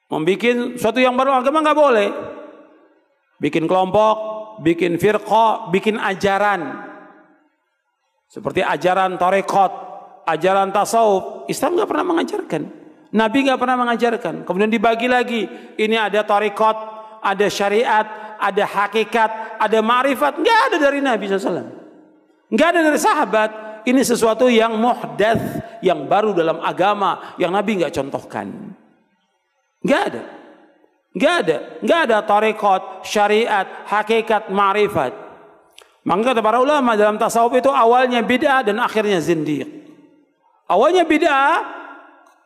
Membikin suatu yang baru agama nggak boleh. Bikin kelompok, bikin firqah, bikin ajaran. Seperti ajaran tarekat, ajaran tasawuf. Islam nggak pernah mengajarkan. Nabi nggak pernah mengajarkan. Kemudian dibagi lagi. Ini ada tarekat, ada syariat, ada hakikat, ada ma'rifat. Nggak ada dari Nabi SAW. Nggak ada dari sahabat. Ini sesuatu yang muhdats, yang baru dalam agama, yang Nabi nggak contohkan. Nggak ada. Nggak ada tarekat, syariat, hakikat, ma'rifat. Maka kata para ulama dalam tasawuf itu awalnya bid'ah dan akhirnya zindiq. Awalnya bid'ah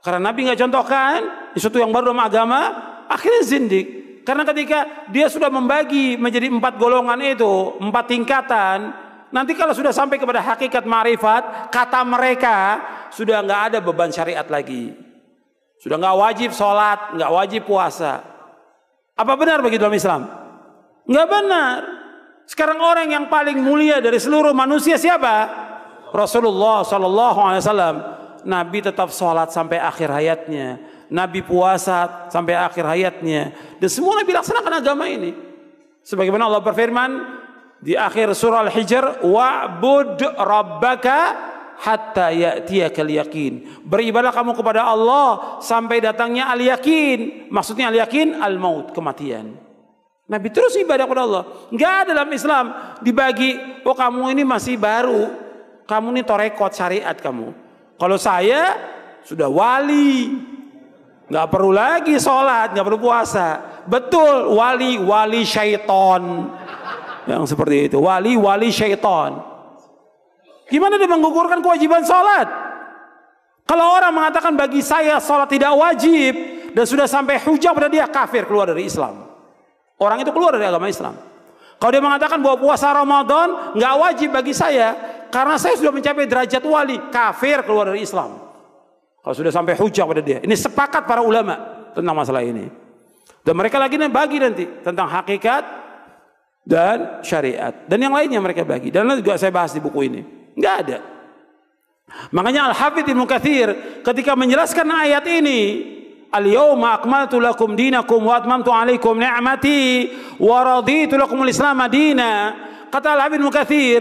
karena Nabi nggak contohkan, sesuatu yang baru dalam agama, akhirnya zindiq. Karena ketika dia sudah membagi menjadi 4 golongan itu, 4 tingkatan, nanti kalau sudah sampai kepada hakikat ma'rifat, kata mereka sudah nggak ada beban syariat lagi. Sudah nggak wajib sholat, nggak wajib puasa. Apa benar begitu dalam Islam? Nggak benar. Sekarang orang yang paling mulia dari seluruh manusia siapa? Rasulullah Sallallahu Alaihi Wasallam. Nabi tetap sholat sampai akhir hayatnya. Nabi puasa sampai akhir hayatnya. Dan semua Nabi laksanakan agama ini. Sebagaimana Allah berfirman di akhir surah Al-Hijr, wa'bud rabbaka hatta ya'tiyakal yaqin. Beribadah kamu kepada Allah sampai datangnya al-yaqin. Maksudnya al-yaqin al-maut, kematian. Nabi terus ibadah kepada Allah. Enggak ada dalam Islam dibagi, oh kamu ini masih baru, kamu ini tarekat syariat kamu. Kalau saya sudah wali, nggak perlu lagi sholat, nggak perlu puasa. Betul, wali syaiton. Yang seperti itu, wali syaiton. Gimana dia menggugurkan kewajiban sholat? Kalau orang mengatakan bagi saya sholat tidak wajib dan sudah sampai hujah pada dia, kafir, keluar dari Islam. Orang itu keluar dari agama Islam. Kalau dia mengatakan bahwa puasa Ramadan nggak wajib bagi saya karena saya sudah mencapai derajat wali, kafir, keluar dari Islam. Kalau sudah sampai hujah pada dia. Ini sepakat para ulama tentang masalah ini. Dan mereka lagi bagi nanti tentang hakikat dan syariat dan yang lainnya mereka bagi. Dan nanti juga saya bahas di buku ini. Nggak ada. Makanya Al-Hafidz Ibnu Katsir ketika menjelaskan ayat ini, al-yawma akmaltu lakum dinakum wa atmamtu alaikum ni'mati wa raditu lakumul Islam madina. Kata Al-Hafidz Ibnu Katsir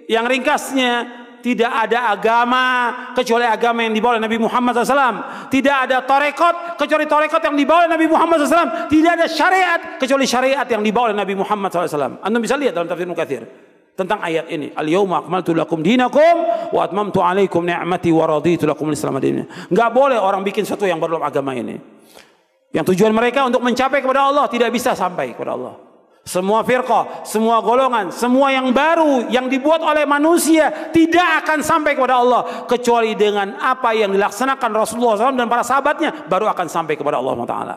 yang ringkasnya, tidak ada agama kecuali agama yang dibawa oleh Nabi Muhammad SAW. Tidak ada tarekat kecuali tarekat yang dibawa oleh Nabi Muhammad SAW. Tidak ada syariat kecuali syariat yang dibawa oleh Nabi Muhammad SAW. Anda bisa lihat dalam tafsir Ibnu Katsir tentang ayat ini, al-yawma akmaltu lakum dinakum wa atmamtu alaikum ni'mati wa raditu lakumul Islam madina. Enggak boleh orang bikin sesuatu yang baru dalam agama ini. Yang tujuan mereka untuk mencapai kepada Allah tidak bisa sampai kepada Allah. Semua firqah, semua golongan, semua yang baru yang dibuat oleh manusia tidak akan sampai kepada Allah kecuali dengan apa yang dilaksanakan Rasulullah SAW dan para sahabatnya baru akan sampai kepada Allah Taala.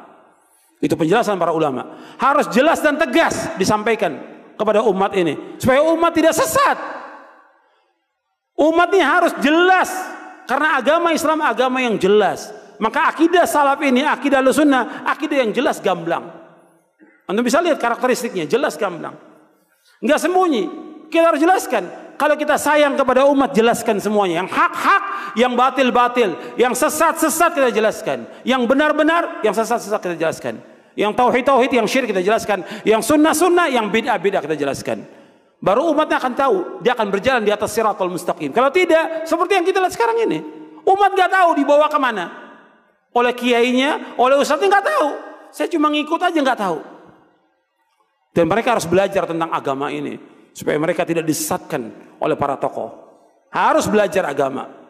Itu penjelasan para ulama. Harus jelas dan tegas disampaikan kepada umat ini supaya umat tidak sesat. Umat ini harus jelas karena agama Islam agama yang jelas. Maka akidah salaf ini, akidah Ahlussunnah, akidah yang jelas gamblang. Anda bisa lihat karakteristiknya jelas gamblang. Enggak sembunyi. Kita harus jelaskan. Kalau kita sayang kepada umat, jelaskan semuanya. Yang hak-hak, yang batil-batil, yang sesat-sesat kita jelaskan. Yang benar-benar, yang sesat-sesat kita jelaskan. Yang tauhid-tauhid, yang syirik kita jelaskan. Yang sunnah-sunnah, yang bid'ah-bid'ah kita jelaskan. Baru umatnya akan tahu, dia akan berjalan di atas siratal mustaqim. Kalau tidak, seperti yang kita lihat sekarang ini, umat nggak tahu dibawa kemana. Oleh kiainya, oleh ustadznya nggak tahu. Saya cuma ngikut aja nggak tahu. Dan mereka harus belajar tentang agama ini supaya mereka tidak disesatkan oleh para tokoh. Harus belajar agama.